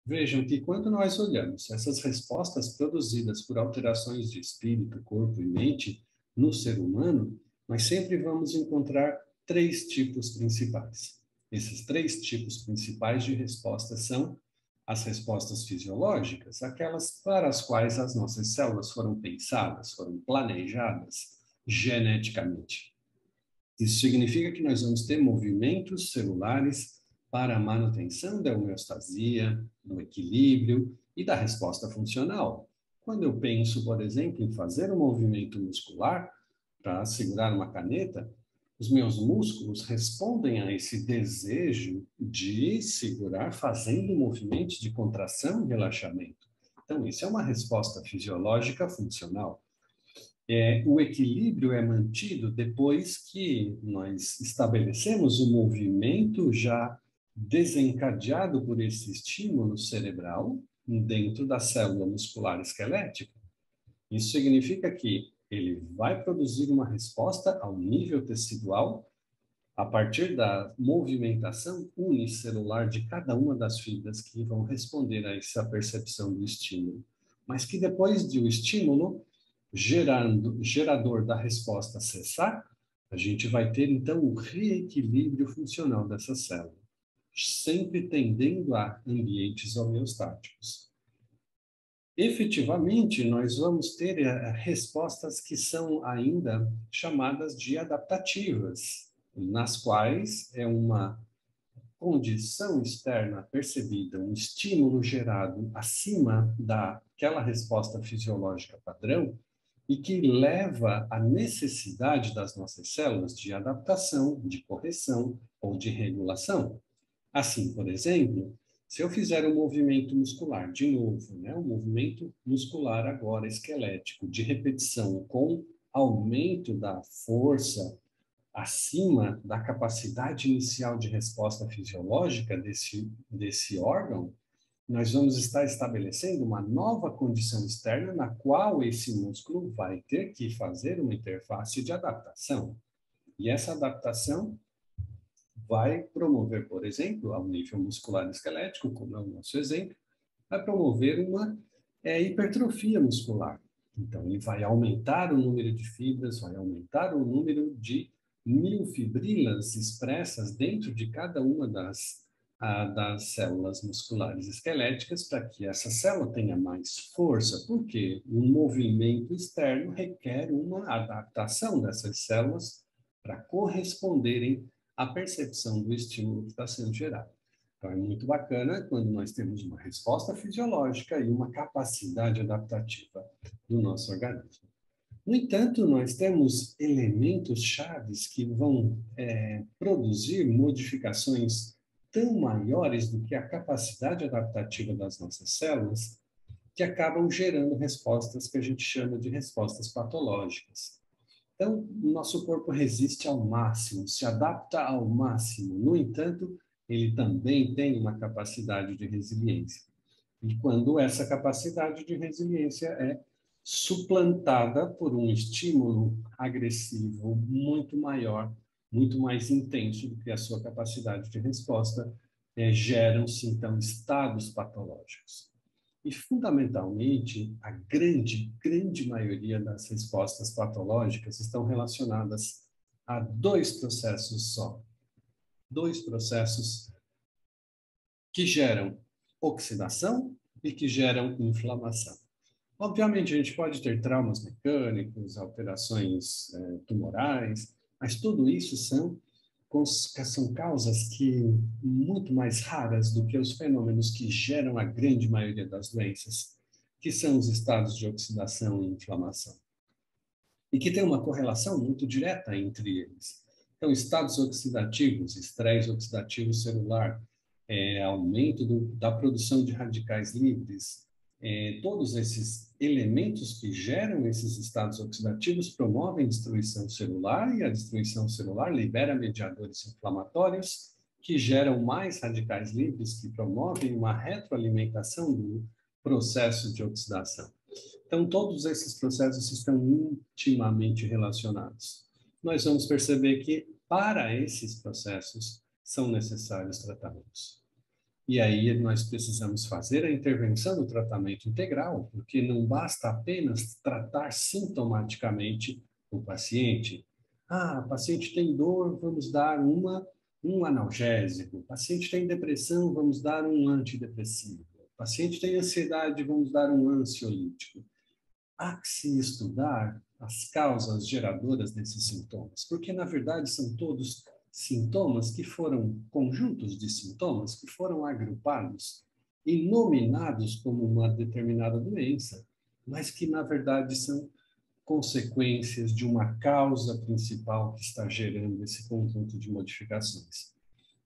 Vejam que quando nós olhamos essas respostas produzidas por alterações de espírito, corpo e mente no ser humano, nós sempre vamos encontrar três tipos principais. Esses três tipos principais de respostas são as respostas fisiológicas, aquelas para as quais as nossas células foram pensadas, foram planejadas geneticamente. Isso significa que nós vamos ter movimentos celulares para a manutenção da homeostasia, do equilíbrio e da resposta funcional. Quando eu penso, por exemplo, em fazer um movimento muscular para segurar uma caneta, os meus músculos respondem a esse desejo de segurar fazendo movimentos de contração e relaxamento. Então, isso é uma resposta fisiológica funcional. O equilíbrio é mantido depois que nós estabelecemos o movimento já desencadeado por esse estímulo cerebral dentro da célula muscular esquelética. Isso significa que ele vai produzir uma resposta ao nível tecidual a partir da movimentação unicelular de cada uma das fibras que vão responder a essa percepção do estímulo. Mas que depois do estímulo gerador da resposta cessar, a gente vai ter, então, o reequilíbrio funcional dessa célula, sempre tendendo a ambientes homeostáticos. Efetivamente, nós vamos ter respostas que são ainda chamadas de adaptativas, nas quais é uma condição externa percebida, um estímulo gerado acima daquela resposta fisiológica padrão, e que leva à necessidade das nossas células de adaptação, de correção ou de regulação. Assim, por exemplo, se eu fizer um movimento muscular, de novo, um movimento muscular agora esquelético, de repetição com aumento da força acima da capacidade inicial de resposta fisiológica desse órgão, nós vamos estar estabelecendo uma nova condição externa na qual esse músculo vai ter que fazer uma interface de adaptação. E essa adaptação vai promover, por exemplo, ao nível muscular esquelético, como é o nosso exemplo, vai promover uma hipertrofia muscular. Então, ele vai aumentar o número de fibras, vai aumentar o número de miofibrilas expressas dentro de cada uma das células musculares esqueléticas para que essa célula tenha mais força, porque um movimento externo requer uma adaptação dessas células para corresponderem à percepção do estímulo que está sendo gerado. Então, é muito bacana quando nós temos uma resposta fisiológica e uma capacidade adaptativa do nosso organismo. No entanto, nós temos elementos chaves que vão produzir modificações tão maiores do que a capacidade adaptativa das nossas células, que acabam gerando respostas que a gente chama de respostas patológicas. Então, o nosso corpo resiste ao máximo, se adapta ao máximo. No entanto, ele também tem uma capacidade de resiliência. E quando essa capacidade de resiliência é suplantada por um estímulo agressivo muito maior, muito mais intenso do que a sua capacidade de resposta, geram-se, então, estados patológicos. E, fundamentalmente, a grande maioria das respostas patológicas estão relacionadas a dois processos só. Dois processos que geram oxidação e que geram inflamação. Obviamente, a gente pode ter traumas mecânicos, alterações tumorais, mas tudo isso são causas que muito mais raras do que os fenômenos que geram a grande maioria das doenças, que são os estados de oxidação e inflamação. E que tem uma correlação muito direta entre eles. Então, estados oxidativos, estresse oxidativo celular, aumento da produção de radicais livres, todos esses elementos que geram esses estados oxidativos promovem destruição celular, e a destruição celular libera mediadores inflamatórios que geram mais radicais livres, que promovem uma retroalimentação do processo de oxidação. Então, todos esses processos estão intimamente relacionados. Nós vamos perceber que, para esses processos, são necessários tratamentos. E aí nós precisamos fazer a intervenção do tratamento integral, porque não basta apenas tratar sintomaticamente o paciente. Ah, o paciente tem dor, vamos dar um analgésico. O paciente tem depressão, vamos dar um antidepressivo. O paciente tem ansiedade, vamos dar um ansiolítico. Há que se estudar as causas geradoras desses sintomas, porque na verdade são todos sintomas que foram conjuntos de sintomas que foram agrupados e nominados como uma determinada doença, mas que na verdade são consequências de uma causa principal que está gerando esse conjunto de modificações.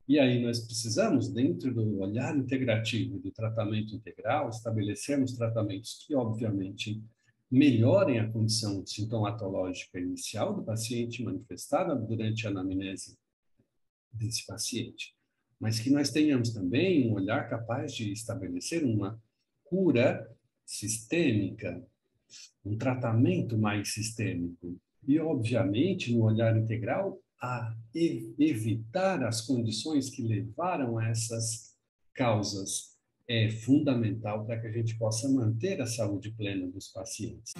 E aí nós precisamos, dentro do olhar integrativo e do tratamento integral, estabelecermos tratamentos que, obviamente, melhorem a condição sintomatológica inicial do paciente, manifestada durante a anamnese desse paciente, mas que nós tenhamos também um olhar capaz de estabelecer uma cura sistêmica, um tratamento mais sistêmico. E, obviamente, no olhar integral, a evitar as condições que levaram a essas causas é fundamental para que a gente possa manter a saúde plena dos pacientes.